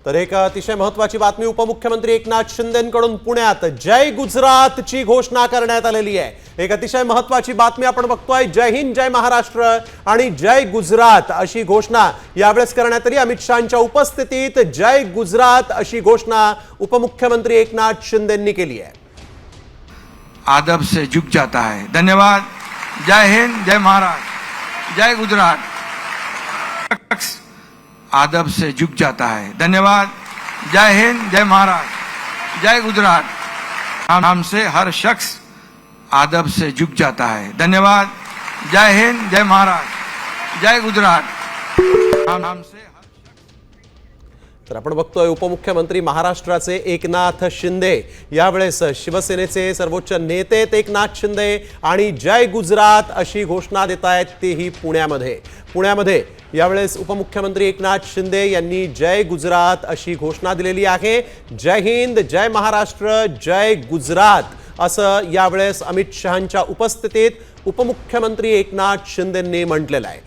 तर एक अतिशय महत्त्वाची बातमी उपमुख्यमंत्री एकनाथ शिंदेंकडून पुण्यात जय गुजरातची घोषणा करण्यात आलेली आहे। एक अतिशय महत्त्वाची बातमी आपण बघतोय। जय हिंद जय महाराष्ट्र आणि जय गुजरात अशी घोषणा यावेळेस करण्यात आली। अमित शहांच्या उपस्थितीत जय गुजरात अशी घोषणा उपमुख्यमंत्री एकनाथ शिंदेंनी केली आहे। आदब से झुक जाता है। धन्यवाद। जय हिंद जय महाराष्ट्र जय गुजरात। आदब से झुक जाता है। धन्यवाद। जय हिंद जय महाराष्ट्र जय गुजरात। हमसे हर शख्स आदब से झुक जाता है। धन्यवाद। जय हिंद जय महाराष्ट्र जय गुजरात। हमसे तर आपण बघतोय उपमुख्यमंत्री महाराष्ट्राचे एकनाथ शिंदे यावेळेस शिवसेनेचे सर्वोच्च नेते एकनाथ शिंदे आणि जय गुजरात अशी घोषणा देत आहेत, तेही पुण्यामध्ये यावेळेस उपमुख्यमंत्री एकनाथ शिंदे यांनी जय गुजरात अशी घोषणा दिलेली आहे। जय हिंद जय महाराष्ट्र जय गुजरात असं यावेळेस अमित शहांच्या उपस्थितीत उपमुख्यमंत्री एकनाथ शिंदेंनी म्हटलेलं आहे।